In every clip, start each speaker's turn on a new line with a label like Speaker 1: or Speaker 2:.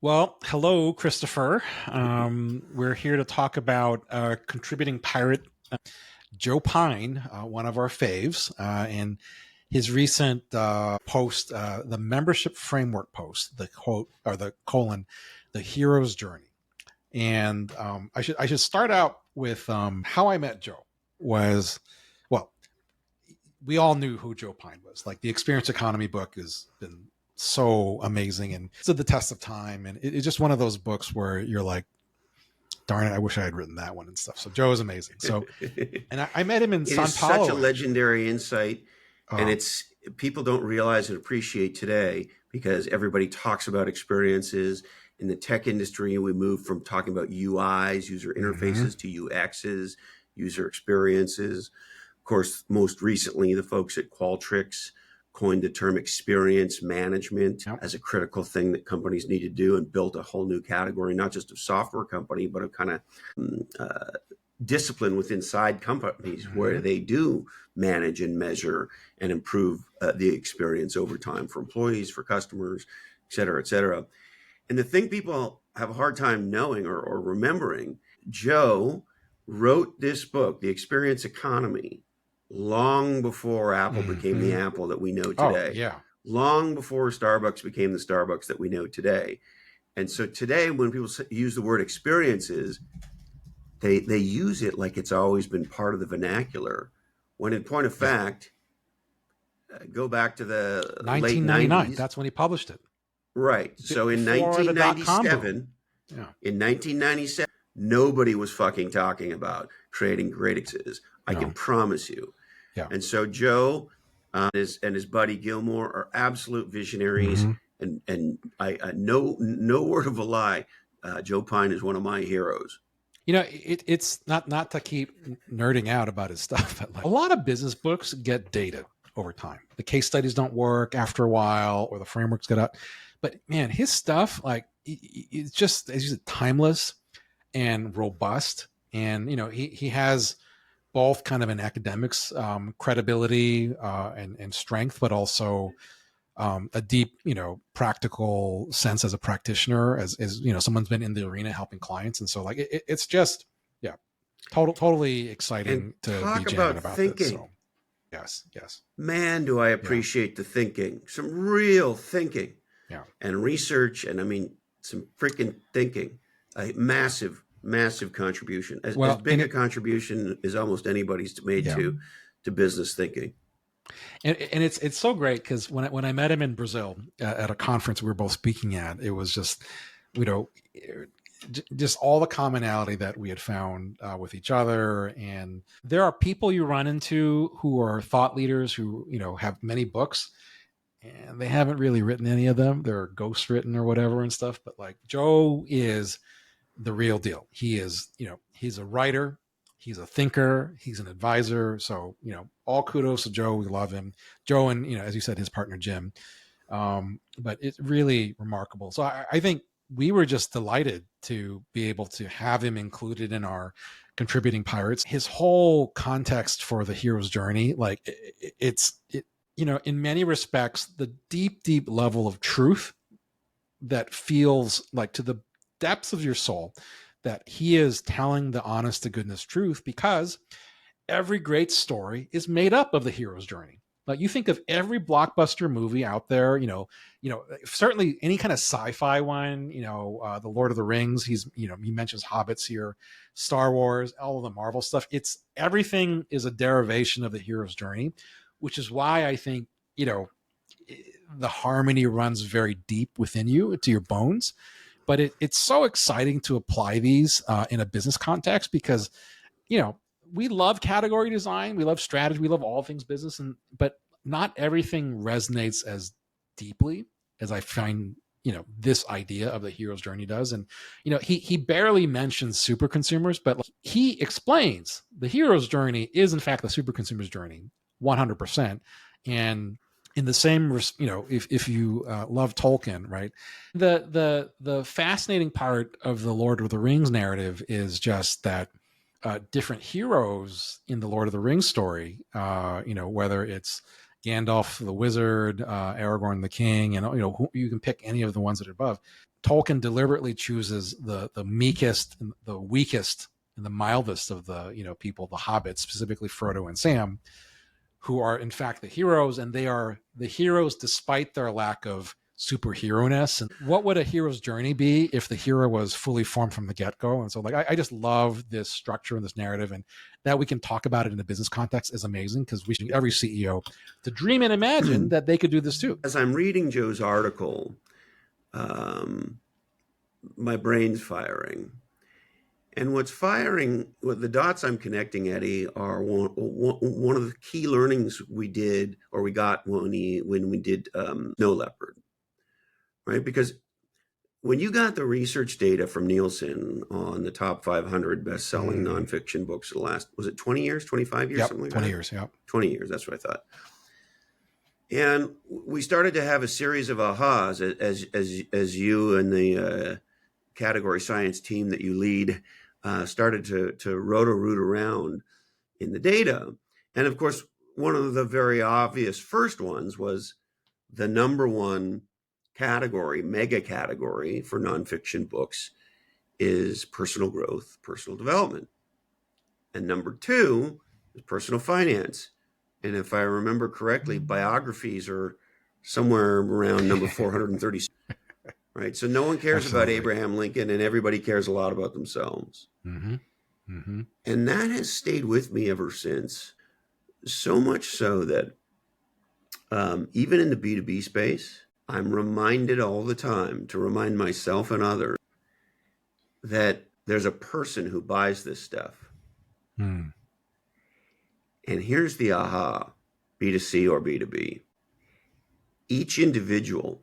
Speaker 1: Well, hello, Christopher. We're here to talk about contributing pirate Joe Pine, one of our faves, and his recent post, the membership framework post, the quote or the colon, the hero's journey. And I should start out with how I met Joe. Was well, we all knew who Joe Pine was. Like the Experience Economy book has been so amazing and stood the test of time. And it's just one of those books where you're like, darn it, I wish I had written that one and stuff. So Joe is amazing. So,
Speaker 2: It
Speaker 1: and I met him in Sao
Speaker 2: is such a
Speaker 1: Paulo, actually.
Speaker 2: legendary insight, and
Speaker 1: Uh,
Speaker 2: it's people don't realize and appreciate today because everybody talks about experiences. In the tech industry, we moved from talking about UIs, user
Speaker 1: mhm.
Speaker 2: interfaces, to UXs, user experiences. Of course, most recently, the folks at Qualtrics coined the term experience management
Speaker 1: Yep.
Speaker 2: as a critical thing that companies need to do and built a whole new category, not just of software company, but of kind of uh, discipline within inside companies where
Speaker 1: Mhm.
Speaker 2: they do manage and measure and improve the experience over time for employees, for customers, et cetera, et cetera. And the thing people have a hard time knowing or remembering, Joe wrote this book, The Experience Economy, long before Apple became the
Speaker 1: Mhm.
Speaker 2: Apple that we know
Speaker 1: Oh,
Speaker 2: today,
Speaker 1: yeah.
Speaker 2: long before Starbucks became the Starbucks that we know today. And so today, when people use the word experiences, they use it like it's always been part of the vernacular. When in point of
Speaker 1: Yeah.
Speaker 2: fact, go back to the late
Speaker 1: 1999.
Speaker 2: 90s.
Speaker 1: That's when he published it.
Speaker 2: Right. So in
Speaker 1: Before the dot-com boom.
Speaker 2: 1997,
Speaker 1: Yeah.
Speaker 2: in 1997, nobody was fucking talking about creating great experiences. I can
Speaker 1: No.
Speaker 2: promise you.
Speaker 1: Yeah.
Speaker 2: And so Joe and his buddy Gilmore are absolute visionaries.
Speaker 1: Hmm.
Speaker 2: And I no word of a lie. Joe Pine is one of my heroes.
Speaker 1: It's not to keep nerding out about his stuff, but like a lot of business books get dated over time. The case studies don't work after a while, or the frameworks get out. But man, his stuff, like it's just as you said, timeless and robust. And he has both kind of an academics credibility and strength, but also a deep, practical sense as a practitioner, as someone's been in the arena helping clients, and so like it's just, yeah, totally
Speaker 2: And
Speaker 1: exciting to be
Speaker 2: talk
Speaker 1: jamming
Speaker 2: about
Speaker 1: about this.
Speaker 2: thinking.
Speaker 1: So yes, yes,
Speaker 2: Man, do I
Speaker 1: yeah,
Speaker 2: appreciate the thinking. Some real thinking
Speaker 1: yeah.
Speaker 2: and research, and I mean, some freaking thinking. A massive, massive contribution. As
Speaker 1: Well,
Speaker 2: big a contribution as almost anybody's made
Speaker 1: yeah,
Speaker 2: to business thinking.
Speaker 1: and it's so great because when I met him in Brazil at a conference we were both speaking at, it was just, you know just all the commonality that we had found with each other. And there are people you run into who are thought leaders who have many books, and they haven't really written any of them. They're ghost written or whatever and stuff. But like Joe is the real deal. He is, he's a writer, he's a thinker, he's an advisor. So, all kudos to Joe. We love him. Joe and, as you said, his partner Jim. But it's really remarkable. So I think we were just delighted to be able to have him included in our contributing pirates. His whole context for the hero's journey, like in many respects, the deep, deep level of truth that feels like to the depths of your soul that he is telling the honest to goodness truth, because every great story is made up of the hero's journey. Like you think of every blockbuster movie out there, certainly any kind of sci-fi one, the Lord of the Rings. He mentions hobbits here, Star Wars, all of the Marvel stuff. It's everything is a derivation of the hero's journey, which is why I think the harmony runs very deep within you to your bones. But it's so exciting to apply these in a business context because you know we love category design, we love strategy, we love all things business, but not everything resonates as deeply as I find this idea of the hero's journey does. And he barely mentions super consumers, but like, he explains the hero's journey is in fact the super consumer's journey 100%. And in the same, if you love Tolkien, right, the fascinating part of the Lord of the Rings narrative is just that different heroes in the Lord of the Rings story, whether it's Gandalf the wizard, Aragorn the king, and you can pick any of the ones that are above. Tolkien deliberately chooses the meekest, and the weakest, and the mildest of the people, the hobbits, specifically Frodo and Sam, who are in fact the heroes, and they are the heroes despite their lack of superhero-ness. And what would a hero's journey be if the hero was fully formed from the get-go? And so like I just love this structure and this narrative, and that we can talk about it in a business context is amazing, because we should every CEO to dream and imagine that they could do this too.
Speaker 2: As I'm reading Joe's article, my brain's firing. And what's firing, what the dots I'm connecting, Eddie, are one of the key learnings we did, or we got when we did Snow Leopard, right? Because when you got the research data from Nielsen on the top 500 best-selling nonfiction books of the last, was it 20 years, 25 years,
Speaker 1: Yep,
Speaker 2: something like
Speaker 1: 20
Speaker 2: that?
Speaker 1: years, yeah.
Speaker 2: 20 years, that's what I thought. And we started to have a series of ahas as you and the category science team that you lead started to root around in the data. And of course, one of the very obvious first ones was the number one category, mega category for nonfiction books is personal growth, personal development. And number two is personal finance. And if I remember correctly, biographies are somewhere around number 430. Right. So no one cares
Speaker 1: Absolutely.
Speaker 2: about Abraham Lincoln, and everybody cares a lot about themselves.
Speaker 1: Mm-hmm. Mm-hmm.
Speaker 2: And that has stayed with me ever since. So much so that even in the B2B space, I'm reminded all the time to remind myself and others that there's a person who buys this stuff.
Speaker 1: Mm.
Speaker 2: And here's the aha, B2C or B2B. Each individual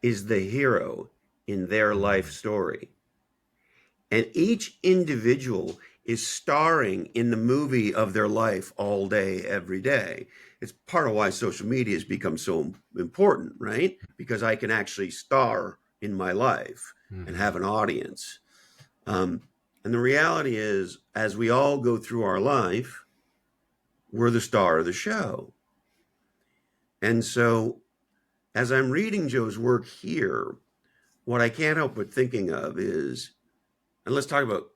Speaker 2: is the hero in their life story. And each individual is starring in the movie of their life all day, every day. It's part of why social media has become so important, right? Because I can actually star in my life and have an audience. And the reality is, as we all go through our life, we're the star of the show. And so as I'm reading Joe's work here, what I can't help but thinking of is, and let's talk about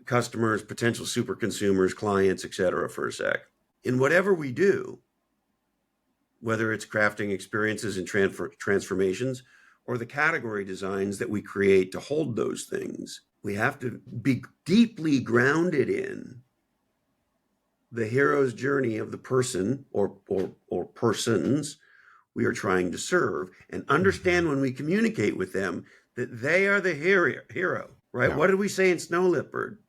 Speaker 2: customers, potential super consumers, clients, etc. for a sec. In whatever we do, whether it's crafting experiences and transformations or the category designs that we create to hold those things, we have to be deeply grounded in the hero's journey of the person or persons we are trying to serve, and understand when we communicate with them that they are the hero, right? Yeah. What did we say in Snow Leopard?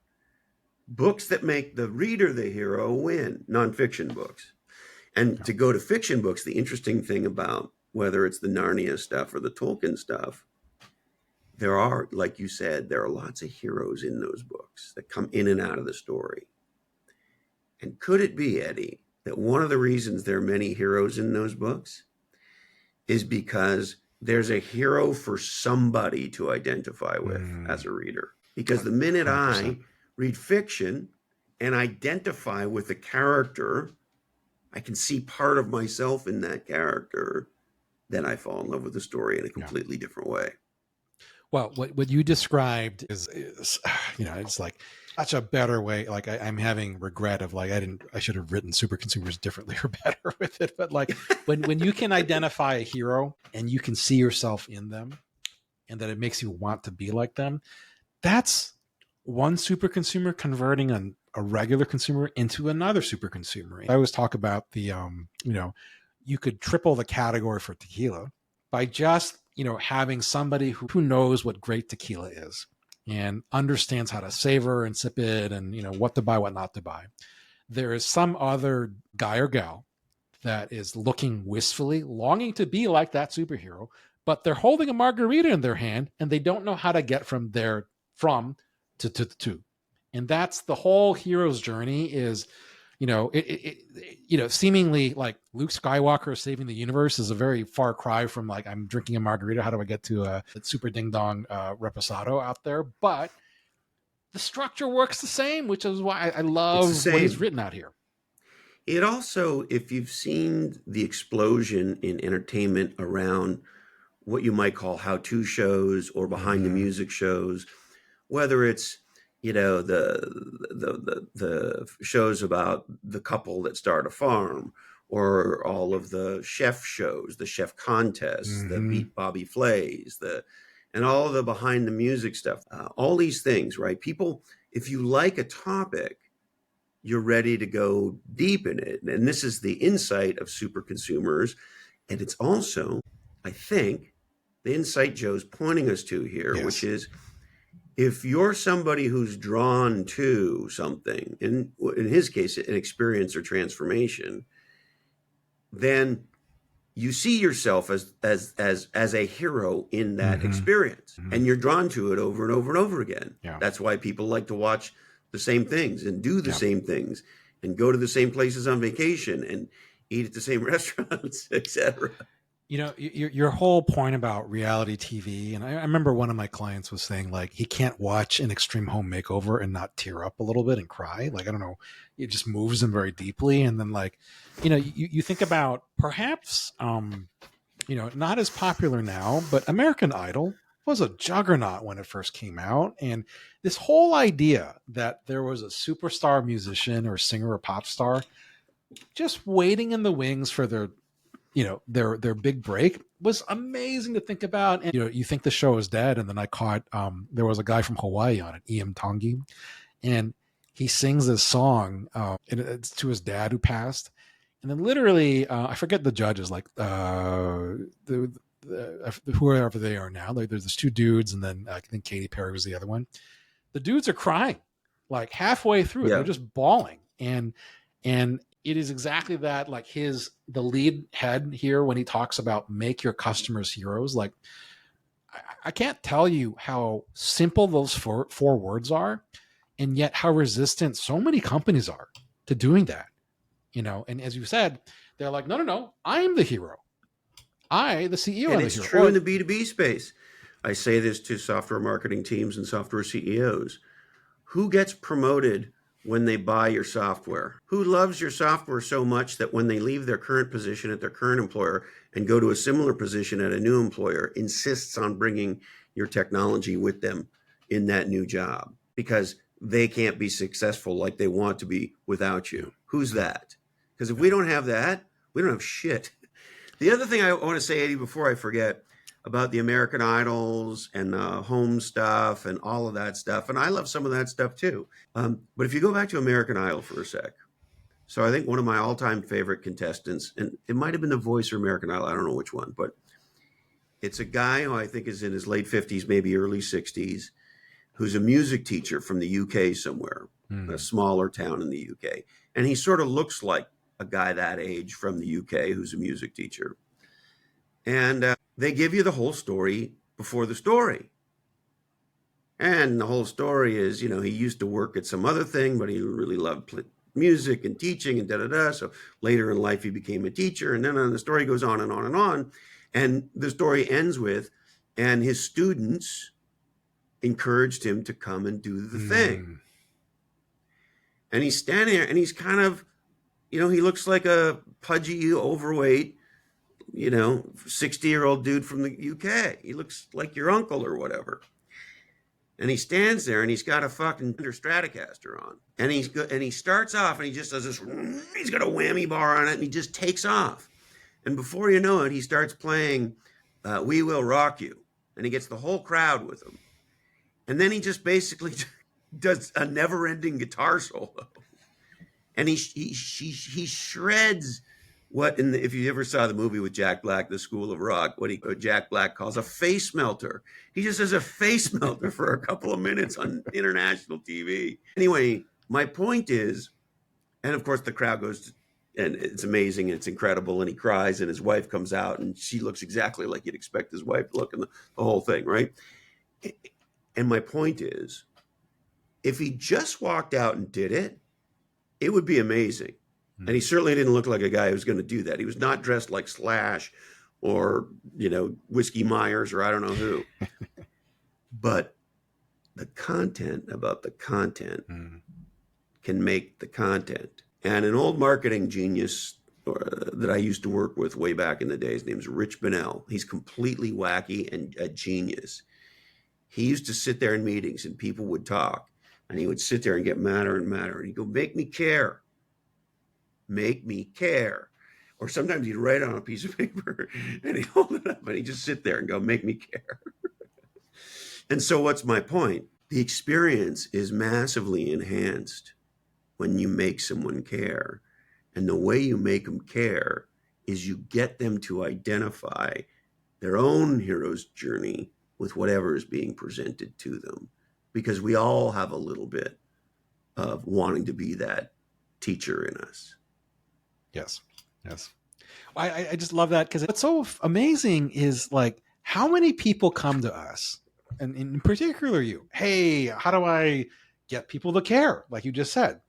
Speaker 2: Books that make the reader the hero win, nonfiction books. And to go to fiction books, the interesting thing about whether it's the Narnia stuff or the Tolkien stuff, there are, like you said, there are lots of heroes in those books that come in and out of the story. And could it be, Eddie, that one of the reasons there are many heroes in those books is because there's a hero for somebody to identify with as a reader? Because the minute 100%. I read fiction and identify with a character, I can see part of myself in that character, then I fall in love with the story in a completely different way.
Speaker 1: Well, what you described is it's like such a better way. Like I'm having regret of like I should have written super consumers differently or better with it. But like when you can identify a hero and you can see yourself in them, and that it makes you want to be like them, that's one super consumer converting a regular consumer into another super consumer. I always talk about the you could triple the category for tequila by just having somebody who knows what great tequila is and understands how to savor and sip it, and what to buy, what not to buy. There is some other guy or gal that is looking wistfully, longing to be like that superhero, but they're holding a margarita in their hand and they don't know how to get from to. And that's the whole hero's journey is, seemingly like Luke Skywalker saving the universe is a very far cry from like, I'm drinking a margarita, how do I get to a super ding dong reposado out there? But the structure works the same, which is why I love what he's written out here.
Speaker 2: It also, if you've seen the explosion in entertainment around what you might call how-to shows or behind the
Speaker 1: Mm-hmm.
Speaker 2: music shows, whether it's the shows about the couple that start a farm, or all of the chef shows, the chef contests, the
Speaker 1: Mm-hmm.
Speaker 2: Beat Bobby Flays, and all the behind the music stuff, all these things, right? People, if you like a topic, you're ready to go deep in it. And this is the insight of super consumers. And it's also, I think, the insight Joe's pointing us to here, which
Speaker 1: Yes.
Speaker 2: is, if you're somebody who's drawn to something, in his case, an experience or transformation, then you see yourself as a hero in that
Speaker 1: Mm-hmm.
Speaker 2: experience,
Speaker 1: Mm-hmm.
Speaker 2: and you're drawn to it over and over and over again.
Speaker 1: Yeah.
Speaker 2: That's why people like to watch the same things and do the
Speaker 1: Yeah.
Speaker 2: same things and go to the same places on vacation and eat at the same restaurants, etc.
Speaker 1: Your whole point about reality TV, and I remember one of my clients was saying like he can't watch an Extreme Home Makeover and not tear up a little bit and cry. Like I don't know, it just moves him very deeply. And then like, you think about perhaps, not as popular now, but American Idol was a juggernaut when it first came out, and this whole idea that there was a superstar musician or singer or pop star just waiting in the wings for their big break was amazing to think about. And you think the show is dead, and then I caught there was a guy from Hawaii on it, Ian Tongi, and he sings this song, and it's to his dad who passed. And then literally, I forget the judges, like whoever they are now. Like there's these two dudes, and then I think Katy Perry was the other one. The dudes are crying like halfway through it. They're
Speaker 2: Yeah,
Speaker 1: just bawling, and it is exactly that. Like the lead head here when he talks about make your customers heroes. Like I can't tell you how simple those four words are, and yet how resistant so many companies are to doing that. And as you said, they're like, no, no, no, I'm the hero. The CEO,
Speaker 2: and
Speaker 1: am the
Speaker 2: it's
Speaker 1: hero.
Speaker 2: true in the B2B space. I say this to software marketing teams and software CEOs. Who gets promoted when they buy your software? Who loves your software so much that when they leave their current position at their current employer and go to a similar position at a new employer, insists on bringing your technology with them in that new job because they can't be successful like they want to be without you? Who's that? Because if we don't have that, we don't have shit. The other thing I want to say, Eddie, before I forget, about the American Idols and the home stuff and all of that stuff, and I love some of that stuff too. But if you go back to American Idol for a sec, so I think one of my all-time favorite contestants, and it might have been The Voice or American Idol, I don't know which one, but it's a guy who I think is in his late 50s, maybe early 60s, who's a music teacher from the UK somewhere, a smaller town in the UK. And he sort of looks like a guy that age from the UK who's a music teacher. And they give you the whole story before the story. And the whole story is, he used to work at some other thing, but he really loved music and teaching and da-da-da. So later in life, he became a teacher. And then the story goes on and on and on. And the story ends with, and his students encouraged him to come and do the thing. And he's standing there and he's kind of, he looks like a pudgy, overweight, 60-year-old dude from the UK. He looks like your uncle or whatever. And he stands there and he's got a fucking Stratocaster on. And he starts off and he just does this, he's got a whammy bar on it and he just takes off. And before you know it, he starts playing We Will Rock You. And he gets the whole crowd with him. And then he just basically does a never-ending guitar solo. And he shreds what, if you ever saw the movie with Jack Black, The School of Rock, what Jack Black calls a face melter. He just does a face melter for a couple of minutes on international TV. Anyway, my point is, and of course the crowd goes, and it's amazing, and it's incredible, and he cries, and his wife comes out, and she looks exactly like you'd expect his wife to look, and the whole thing, right? And my point is, if he just walked out and did it, it would be amazing. And he certainly didn't look like a guy who was going to do that. He was not dressed like Slash or, Whiskey Myers or I don't know who. But the content about the content can make the content. And an old marketing genius that I used to work with way back in the day. His name's Rich Bonnell. He's completely wacky and a genius. He used to sit there in meetings and people would talk, and he would sit there and get madder and madder. And he'd go, make me care. Make me care. Or sometimes he'd write on a piece of paper and he'd hold it up and he'd just sit there and go, make me care. And so, what's my point? The experience is massively enhanced when you make someone care. And the way you make them care is you get them to identify their own hero's journey with whatever is being presented to them. Because we all have a little bit of wanting to be that teacher in us.
Speaker 1: Yes. Yes. I just love that, because what's so amazing is like how many people come to us, and in particular you, hey, how do I get people to care? Like you just said,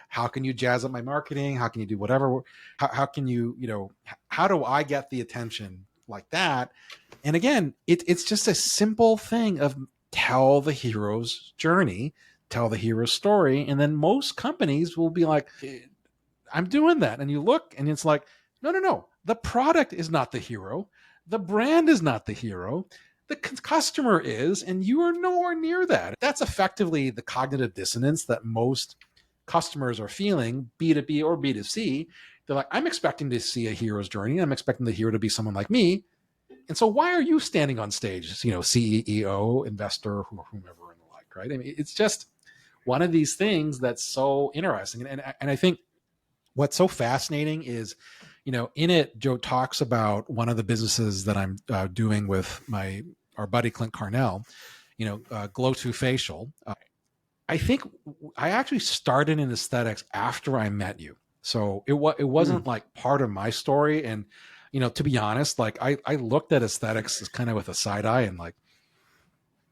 Speaker 1: how can you jazz up my marketing? How can you do whatever? How can you, how do I get the attention like that? And again, it's just a simple thing of tell the hero's journey, tell the hero's story. And then most companies will be like, I'm doing that. And you look and it's like, no. The product is not the hero. The brand is not the hero. The customer is, and you are nowhere near that. That's effectively the cognitive dissonance that most customers are feeling, B2B or B2C. They're like, I'm expecting to see a hero's journey. I'm expecting the hero to be someone like me. And so why are you standing on stage, CEO, investor, whomever and the like, right? I mean, it's just one of these things that's so interesting. And I think what's so fascinating is, in it, Joe talks about one of the businesses that I'm doing with our buddy Clint Carnell, Glow 2 Facial. I think I actually started in aesthetics after I met you. So it wasn't like part of my story. And, to be honest, like I looked at aesthetics as kind of with a side eye and like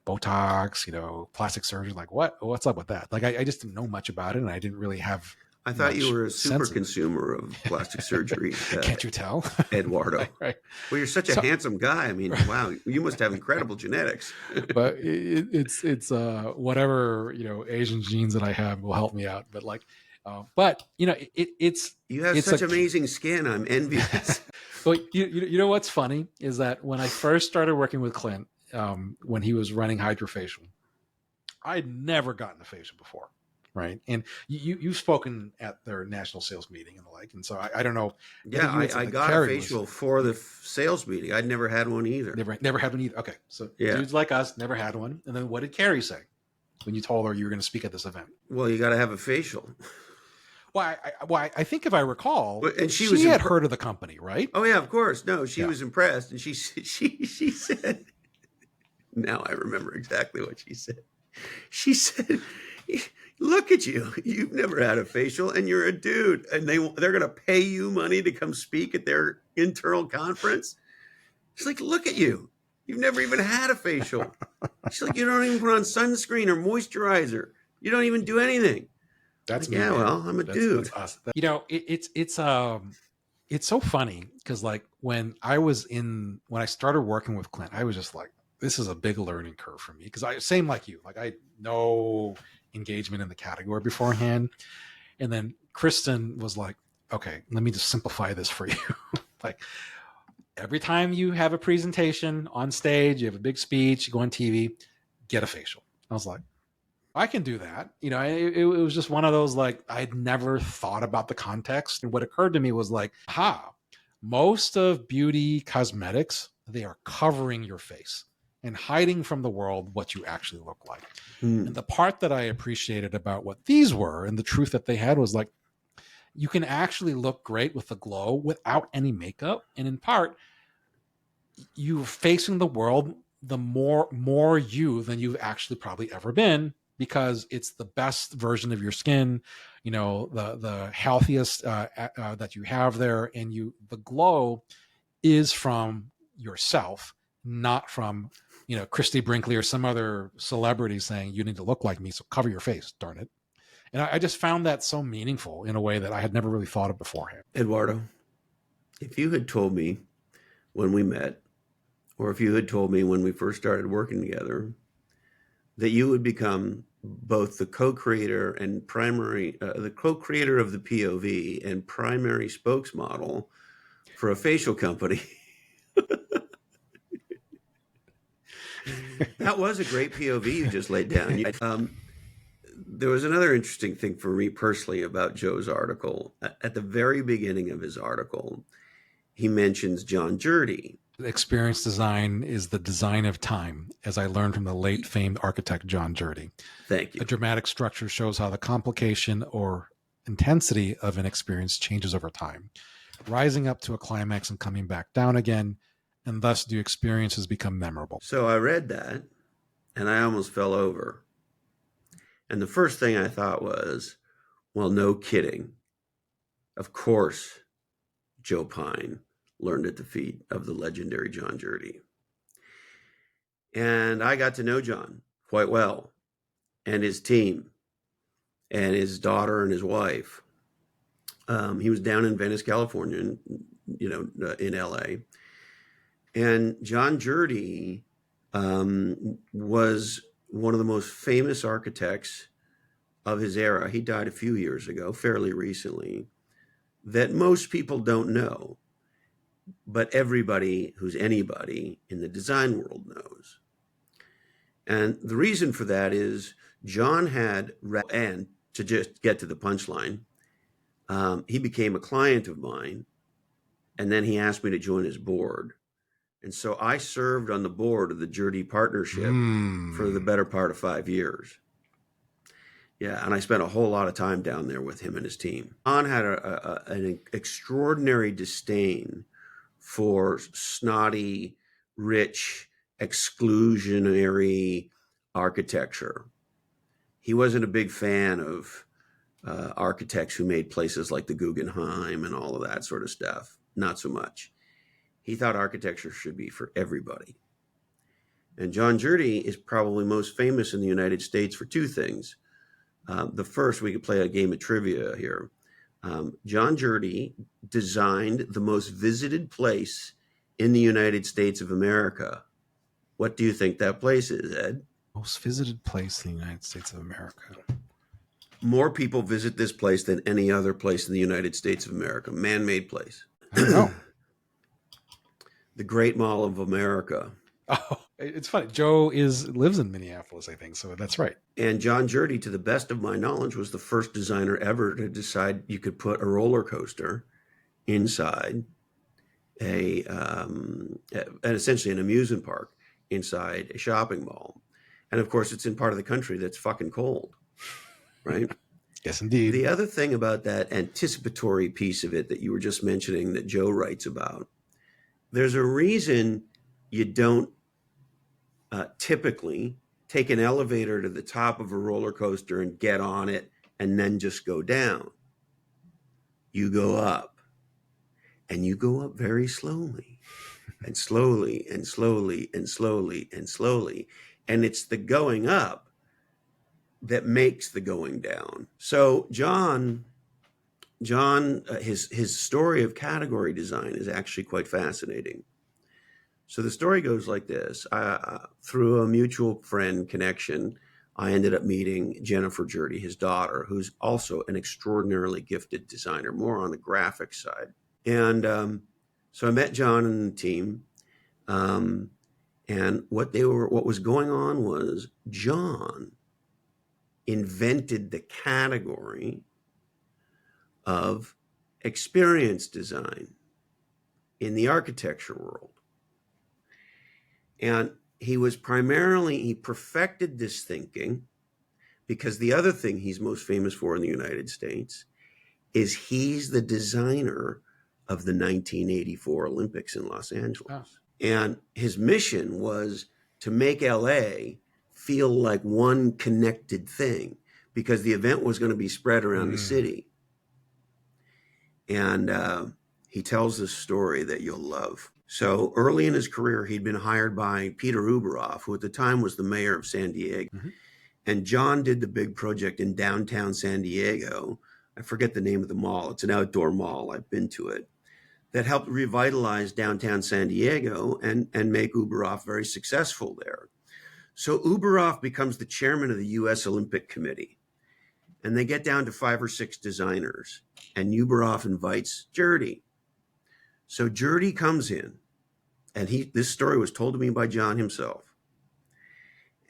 Speaker 1: Botox, plastic surgery, like what's up with that? Like I just didn't know much about it, and I didn't really have.
Speaker 2: I thought you were a super consumer of plastic surgery.
Speaker 1: Can't you tell?
Speaker 2: Eduardo.
Speaker 1: Right.
Speaker 2: Well, you're such a handsome guy. I mean, wow, you must have incredible genetics.
Speaker 1: But it's whatever, Asian genes that I have will help me out. But like, but it's
Speaker 2: you have such amazing skin. I'm envious.
Speaker 1: But you know what's funny is that when I first started working with Clint, when he was running Hydrofacial, I'd never gotten a facial before. Right. And you've spoken at their national sales meeting and the like. And so I don't know.
Speaker 2: Yeah, I got a facial for the sales meeting. I'd never had one either.
Speaker 1: Never had one either. Okay. So dudes like us never had one. And then what did Carrie say when you told her you were going to speak at this event?
Speaker 2: Well, you got to have a facial.
Speaker 1: Well, I think if I recall,
Speaker 2: and she
Speaker 1: had heard of the company, right?
Speaker 2: Oh, yeah, of course. No, she was impressed. And she said, now I remember exactly what she said. She said, look at you. You've never had a facial and you're a dude. And they're going to pay you money to come speak at their internal conference. She's like, look at you. You've never even had a facial. She's like, you don't even put on sunscreen or moisturizer. You don't even do anything.
Speaker 1: That's
Speaker 2: like,
Speaker 1: me.
Speaker 2: Yeah, well, I'm a dude.
Speaker 1: That's us. It's so funny because like when I started working with Clint, I was just like, this is a big learning curve for me because same like you, like I know engagement in the category beforehand. And then Kristen was like, okay, let me just simplify this for you. Like every time you have a presentation on stage, you have a big speech, you go on TV, get a facial. I was like, I can do that. It was just one of those, like, I'd never thought about the context. And what occurred to me was like, most of beauty cosmetics, they are covering your face and hiding from the world what you actually look like. And the part that I appreciated about what these were and the truth that they had was like, you can actually look great with a glow without any makeup. And in part, you're facing the world the more you than you've actually probably ever been, because it's the best version of your skin, the healthiest that you have there. And the glow is from yourself, not from, Christy Brinkley or some other celebrity saying you need to look like me, so cover your face, darn it. And I just found that so meaningful in a way that I had never really thought of beforehand.
Speaker 2: Eduardo, if you had told me when we met, or if you had told me when we first started working together, that you would become both the co-creator and the co-creator of the POV and primary spokesmodel for a facial company. That was a great POV you just laid down. There was another interesting thing for me personally about Joe's article. At the very beginning of his article, he mentions John Jurdy.
Speaker 1: Experience design is the design of time, as I learned from the late famed architect John Jurdy.
Speaker 2: Thank you.
Speaker 1: A dramatic structure shows how the complication or intensity of an experience changes over time, rising up to a climax and coming back down again, and thus do experiences become memorable.
Speaker 2: So I read that, and I almost fell over. And the first thing I thought was, well, no kidding. Of course, Joe Pine learned at the feet of the legendary John Jurdy. And I got to know John quite well, and his team, and his daughter and his wife. He was down in Venice, California, in LA. And John Jurdy was one of the most famous architects of his era. He died a few years ago, fairly recently, that most people don't know, but everybody who's anybody in the design world knows. And the reason for that is John had, and to just get to the punchline, he became a client of mine, and then he asked me to join his board. And so I served on the board of the Jurdy Partnership for the better part of 5 years. Yeah, and I spent a whole lot of time down there with him and his team. John had an extraordinary disdain for snotty, rich, exclusionary architecture. He wasn't a big fan of architects who made places like the Guggenheim and all of that sort of stuff. Not so much. He thought architecture should be for everybody. And John Jurdy is probably most famous in the United States for two things. The first, we could play a game of trivia here. John Jurdy designed the most visited place in the United States of America. What do you think that place is, Ed?
Speaker 1: Most visited place in the United States of America.
Speaker 2: More people visit this place than any other place in the United States of America. Man-made place.
Speaker 1: I don't know.
Speaker 2: The Great Mall of America.
Speaker 1: Oh, it's funny. Joe lives in Minneapolis, I think, so that's right.
Speaker 2: And John Jurdy, to the best of my knowledge, was the first designer ever to decide you could put a roller coaster inside and essentially an amusement park inside a shopping mall. And of course, it's in part of the country that's fucking cold, right?
Speaker 1: Yes, indeed.
Speaker 2: The other thing about that anticipatory piece of it that you were just mentioning that Joe writes about, there's a reason you don't typically take an elevator to the top of a roller coaster and get on it and then just go down. You go up, and you go up very slowly and slowly and slowly and slowly and slowly. And it's the going up that makes the going down. So John, his story of category design is actually quite fascinating. So the story goes like this. Through a mutual friend connection, I ended up meeting Jennifer Jurdy, his daughter, who's also an extraordinarily gifted designer, more on the graphics side. And so I met John and the team. And what was going on was John invented the category of experience design in the architecture world. And he perfected this thinking because the other thing he's most famous for in the United States is he's the designer of the 1984 Olympics in Los Angeles. Oh. And his mission was to make LA feel like one connected thing because the event was going to be spread around the city. And he tells this story that you'll love. So early in his career, he'd been hired by Peter Uberoff, who at the time was the mayor of San Diego. Mm-hmm. And John did the big project in downtown San Diego. I forget the name of the mall. It's an outdoor mall. I've been to it. That helped revitalize downtown San Diego and make Uberoff very successful there. So Uberoff becomes the chairman of the U.S. Olympic Committee, and they get down to 5 or 6 designers, and Uberoff invites Gertie. So Gertie comes in, and this story was told to me by John himself,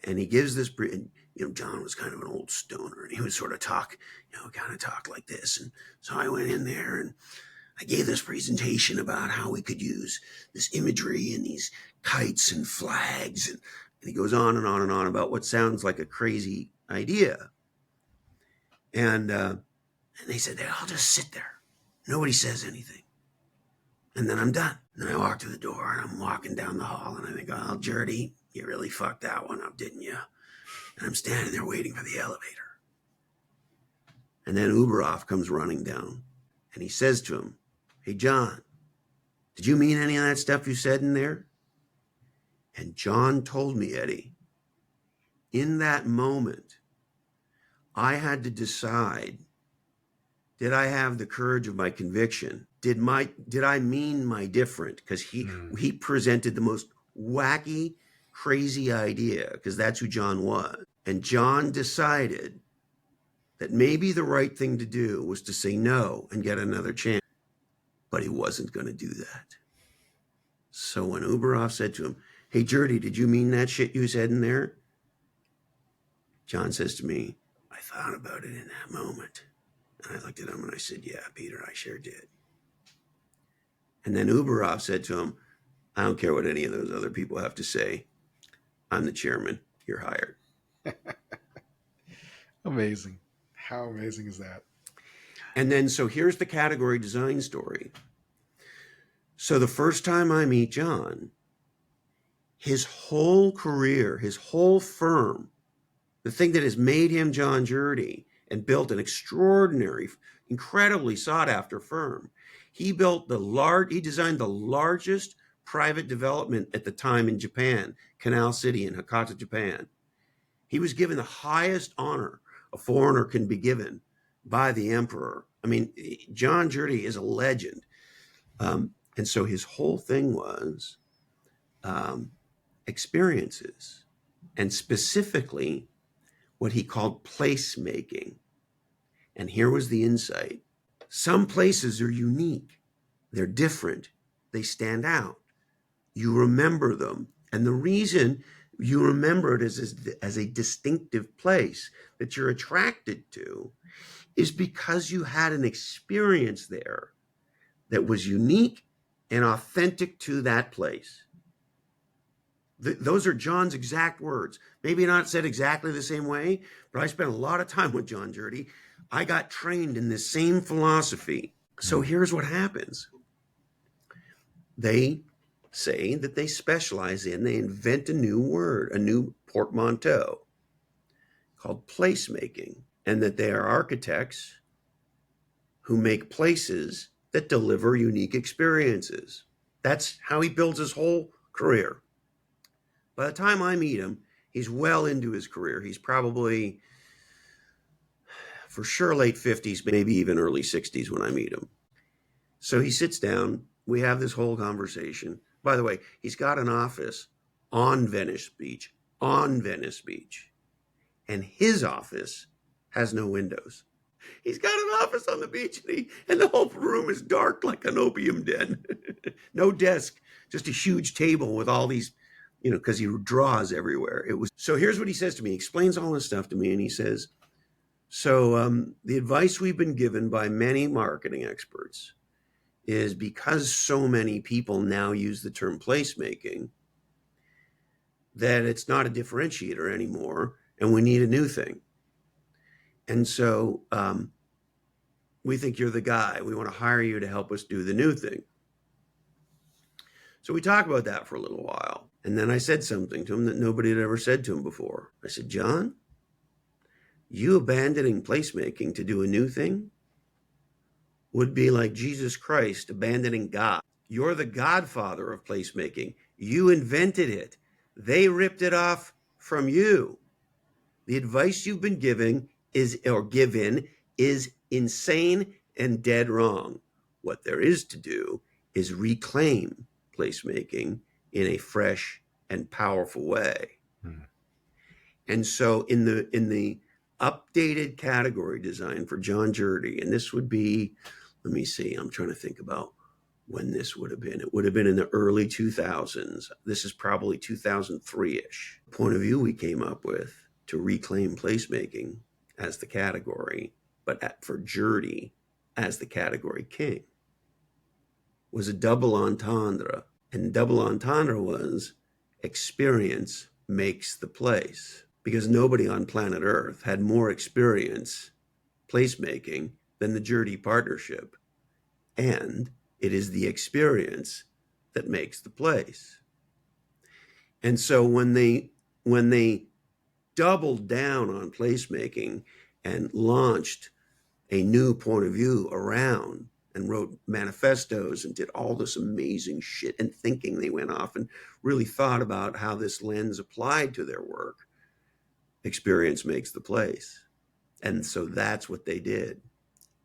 Speaker 2: and he gives this, and, John was kind of an old stoner, and he would sort of talk, kind of talk like this, and so I went in there and I gave this presentation about how we could use this imagery and these kites and flags. And he goes on and on and on about what sounds like a crazy idea. And they said, I'll just sit there. Nobody says anything. And then I'm done. And then I walk to the door and I'm walking down the hall and I think, oh, Gertie, you really fucked that one up, didn't you? And I'm standing there waiting for the elevator. And then Uberoff comes running down and he says to him, hey, John, did you mean any of that stuff you said in there? And John told me, Eddie, in that moment, I had to decide, did I have the courage of my conviction? Did I mean my different? Because he presented the most wacky, crazy idea, because that's who John was. And John decided that maybe the right thing to do was to say no and get another chance. But he wasn't going to do that. So when Uberoff said to him, hey, Gertie, did you mean that shit you said in there? John says to me, I thought about it in that moment. And I looked at him and I said, yeah, Peter, I sure did. And then Uberoff said to him, I don't care what any of those other people have to say. I'm the chairman. You're hired.
Speaker 1: Amazing. How amazing is that?
Speaker 2: And then, so here's the category design story. So the first time I meet John, his whole career, his whole firm, the thing that has made him John Gertie and built an extraordinary, incredibly sought after firm, he designed the largest private development at the time in Japan, Canal City in Hakata, Japan. He was given the highest honor a foreigner can be given by the emperor. I mean, John Gertie is a legend. And so his whole thing was experiences, and specifically what he called placemaking. And here was the insight. Some places are unique. They're different. They stand out. You remember them. And the reason you remember it as a distinctive place that you're attracted to is because you had an experience there that was unique and authentic to that place. Those are John's exact words. Maybe not said exactly the same way, but I spent a lot of time with John Gertie. I got trained in this same philosophy. So here's what happens. They say that they specialize they invent a new word, a new portmanteau called placemaking, and that they are architects who make places that deliver unique experiences. That's how he builds his whole career. By the time I meet him, he's well into his career. He's probably, for sure, late 50s, maybe even early 60s when I meet him. So he sits down. We have this whole conversation. By the way, he's got an office on Venice Beach, and his office has no windows. He's got an office on the beach, and the whole room is dark like an opium den. No desk, just a huge table with all these, because he draws everywhere. So here's what he says to me. He explains all this stuff to me, and he says, so the advice we've been given by many marketing experts is, because so many people now use the term placemaking, that it's not a differentiator anymore, and we need a new thing. And so we think you're the guy. We want to hire you to help us do the new thing. So we talk about that for a little while. And then I said something to him that nobody had ever said to him before. I said, John, you abandoning placemaking to do a new thing would be like Jesus Christ abandoning God. You're the godfather of placemaking. You invented it. They ripped it off from you. The advice you've been given is insane and dead wrong. What there is to do is reclaim placemaking in a fresh and powerful way. And so in the updated category design for John Jurdy, and this would be, let me see, I'm trying to think about when this would have been. It would have been in the early 2000s. This is probably 2003-ish. Point of view we came up with to reclaim placemaking as the category, but for Jurdy as the category king, was a double entendre. And double entendre was experience makes the place. Because nobody on planet Earth had more experience placemaking than the Jurdy partnership. And it is the experience that makes the place. And so when they doubled down on placemaking and launched a new point of view around and wrote manifestos and did all this amazing shit and thinking, they went off and really thought about how this lens applied to their work. Experience makes the place. And so that's what they did.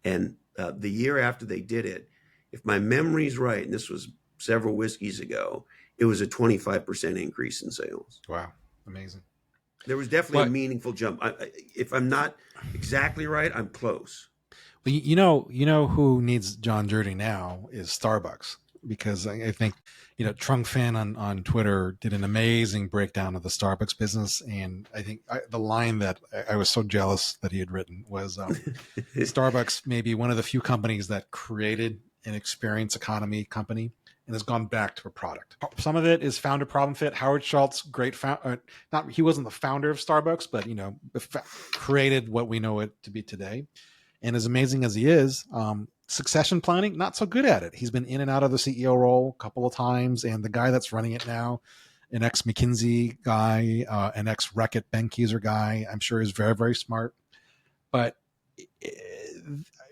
Speaker 2: And the year after they did it, if my memory's right, and this was several whiskeys ago, it was a 25% increase in sales.
Speaker 1: Wow. Amazing.
Speaker 2: There was definitely
Speaker 1: But
Speaker 2: a meaningful jump. If I'm not exactly right, I'm close.
Speaker 1: But you know who needs John Jurdy now is Starbucks, because I think, Trung Fan on Twitter did an amazing breakdown of the Starbucks business, and I think the line that I was so jealous that he had written was, Starbucks may be one of the few companies that created an experience economy company and has gone back to a product. Some of it is founder problem fit. Howard Schultz, great not he wasn't the founder of Starbucks, but created what we know it to be today. And as amazing as he is, succession planning, not so good at it. He's been in and out of the CEO role a couple of times. And the guy that's running it now, an ex-McKinsey guy, an ex-Reckitt Benckiser guy, I'm sure is very, very smart. But,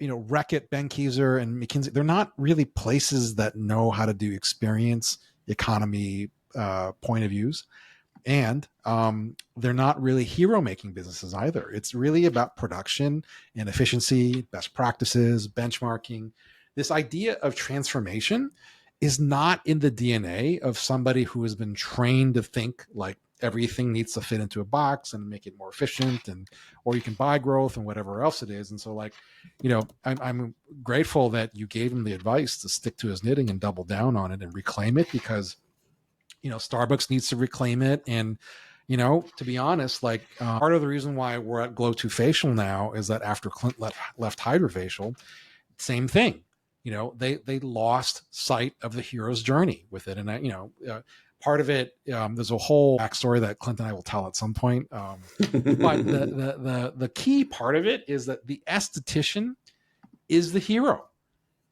Speaker 1: Reckitt, Benckiser, and McKinsey, they're not really places that know how to do experience economy point of views. And they're not really hero making businesses either. It's really about production and efficiency, best practices, benchmarking. This idea of transformation is not in the DNA of somebody who has been trained to think like everything needs to fit into a box and make it more efficient, or you can buy growth and whatever else it is. And so, I'm grateful that you gave him the advice to stick to his knitting and double down on it and reclaim it, because Starbucks needs to reclaim it. And, to be honest, part of the reason why we're at Glow 2 Facial now is that after Clint left Hydrofacial, same thing. They lost sight of the hero's journey with it. And, part of it, there's a whole backstory that Clint and I will tell at some point. But the key part of it is that the esthetician is the hero.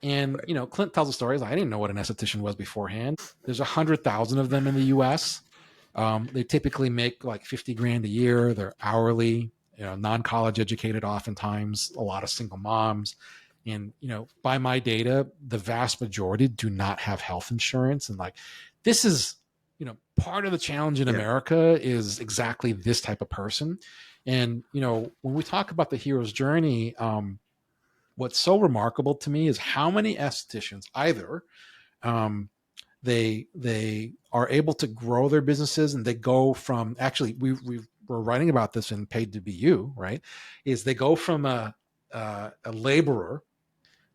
Speaker 1: And,
Speaker 2: Right.
Speaker 1: Clint tells the stories. I didn't know what an esthetician was beforehand. There's 100,000 of them in the U.S. They typically make like 50 grand a year. They're hourly, non-college educated, oftentimes, a lot of single moms. And, by my data, the vast majority do not have health insurance. And this is, part of the challenge in America is exactly this type of person. And, when we talk about the hero's journey, what's so remarkable to me is how many estheticians either they are able to grow their businesses, and they go from, actually we're writing about this in Paid to Be You, right? Is they go from a laborer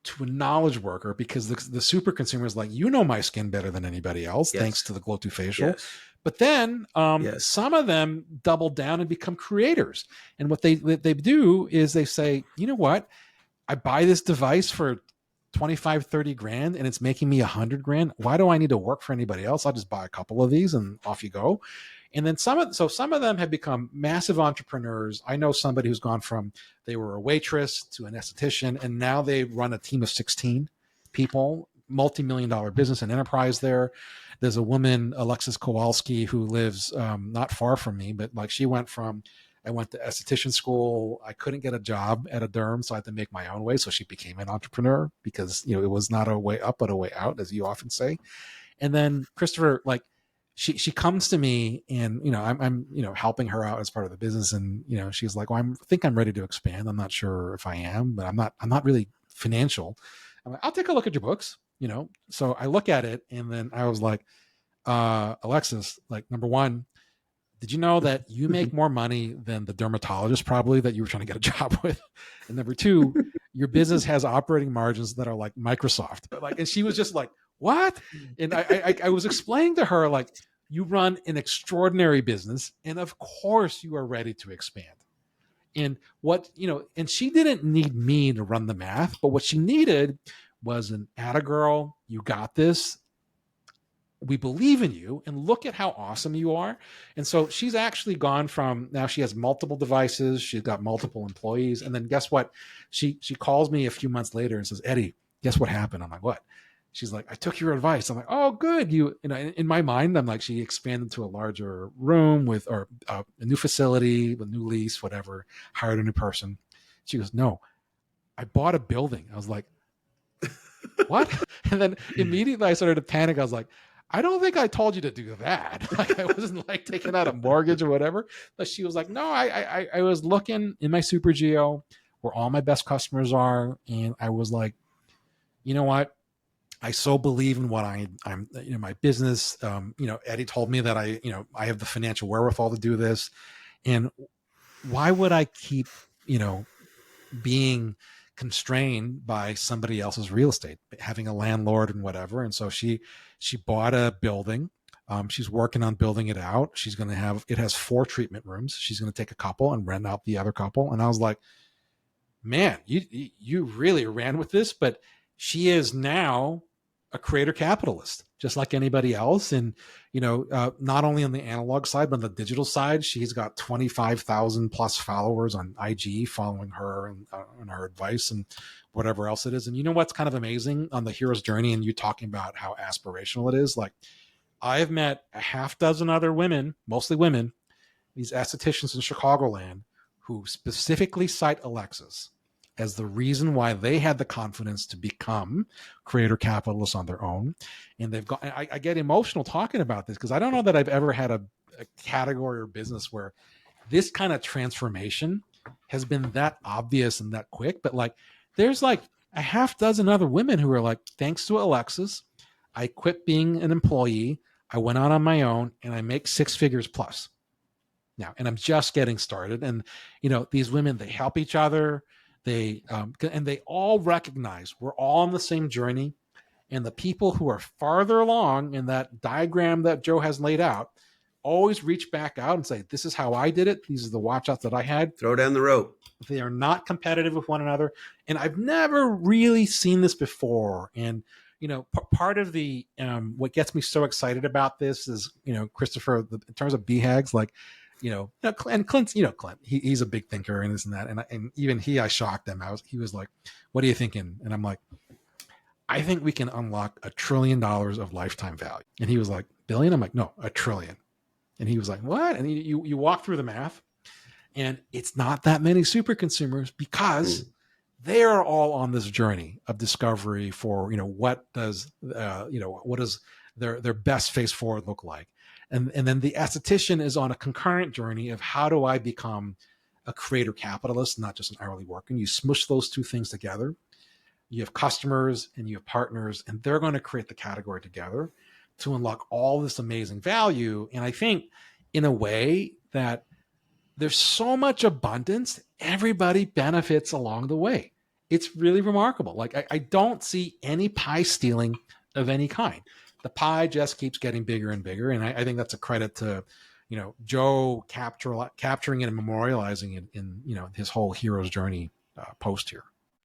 Speaker 1: to a knowledge worker, because the super consumer is like, my skin better than anybody else,
Speaker 2: Yes.
Speaker 1: thanks to the Glow 2 Facial.
Speaker 2: Yes.
Speaker 1: But then
Speaker 2: Yes.
Speaker 1: some of them double down and become creators. And what they do is they say, you know what? I buy this device for 25, 30 grand and it's making me 100 grand. Why do I need to work for anybody else? I'll just buy a couple of these and off you go. And then some of them have become massive entrepreneurs. I know somebody who's gone from, they were a waitress to an esthetician, and now they run a team of 16 people, multi-million-dollar business and enterprise there. There's a woman, Alexis Kowalski, who lives not far from me, but she went from, I went to esthetician school. I couldn't get a job at a derm, so I had to make my own way. So she became an entrepreneur, because, it was not a way up, but a way out, as you often say. And then Christopher, she comes to me, and, I'm helping her out as part of the business. And, she's like, well, I think I'm ready to expand. I'm not sure if I am, but I'm not really financial. I'm like, I'll take a look at your books, So I look at it, and then I was like, Alexis, number one, did you know that you make more money than the dermatologist probably that you were trying to get a job with? And number two, your business has operating margins that are like Microsoft. Like, and she was just like, what? And I was explaining to her, like, you run an extraordinary business, and of course you are ready to expand. And what, and she didn't need me to run the math, but what she needed was an atta girl, you got this, we believe in you, and look at how awesome you are. And so she's actually gone from, now she has multiple devices, she's got multiple employees, and then guess what, she calls me a few months later and says, Eddie, guess what happened? I'm like, what? She's like, I took your advice. I'm like, oh good. In my mind, I'm like, she expanded to a larger room with, or a new facility, a new lease, whatever, hired a new person. She goes, no, I bought a building. I was like, what? And then immediately I started to panic. I was like, I don't think I told you to do that. Like, I wasn't like taking out a mortgage or whatever. But she was like, no, I was looking in my super geo where all my best customers are. And I was like, you know what? I so believe in what I'm, my business. Eddie told me that I have the financial wherewithal to do this. And why would I keep, being constrained by somebody else's real estate, having a landlord and whatever? And so she bought a building. She's working on building it out. She's going to have, it has 4 treatment rooms. She's going to take a couple and rent out the other couple. And I was like, man, you really ran with this. But she is now a creator capitalist, just like anybody else. And not only on the analog side, but on the digital side, she's got 25,000 plus followers on IG following her and her advice and whatever else it is. And you know what's kind of amazing on the hero's journey, and you talking about how aspirational it is, like, I've met a half dozen other women, mostly women, these estheticians in Chicagoland, who specifically cite Alexis as the reason why they had the confidence to become creator capitalists on their own. And they've got, I get emotional talking about this because I don't know that I've ever had a category or business where this kind of transformation has been that obvious and that quick. But like, there's like a half dozen other women who are like, thanks to Alexis, I quit being an employee. I went out on my own and I make 6 figures plus now, and I'm just getting started. And these women, they help each other. And they all recognize we're all on the same journey. And the people who are farther along in that diagram that Joe has laid out always reach back out and say, this is how I did it. These are the watch outs that I had.
Speaker 2: Throw down the rope.
Speaker 1: They are not competitive with one another. And I've never really seen this before. And part of the what gets me so excited about this is, Christopher, in terms of BHAGs, like, and Clint's, Clint, he's a big thinker and this and that. And even I shocked him. He was like, what are you thinking? And I'm like, I think we can unlock $1 trillion of lifetime value. And he was like, billion? I'm like, no, $1 trillion. And he was like, what? And you walk through the math, and it's not that many super consumers because they are all on this journey of discovery for, what does their best face forward look like? And then the esthetician is on a concurrent journey of, how do I become a creator capitalist, not just an hourly worker? And you smush those two things together. You have customers and you have partners, and they're going to create the category together to unlock all this amazing value. And I think in a way that there's so much abundance, everybody benefits along the way. It's really remarkable. Like, I don't see any pie stealing of any kind. The pie just keeps getting bigger and bigger. And I think that's a credit to, Joe capturing it and memorializing it in, his whole hero's journey post here.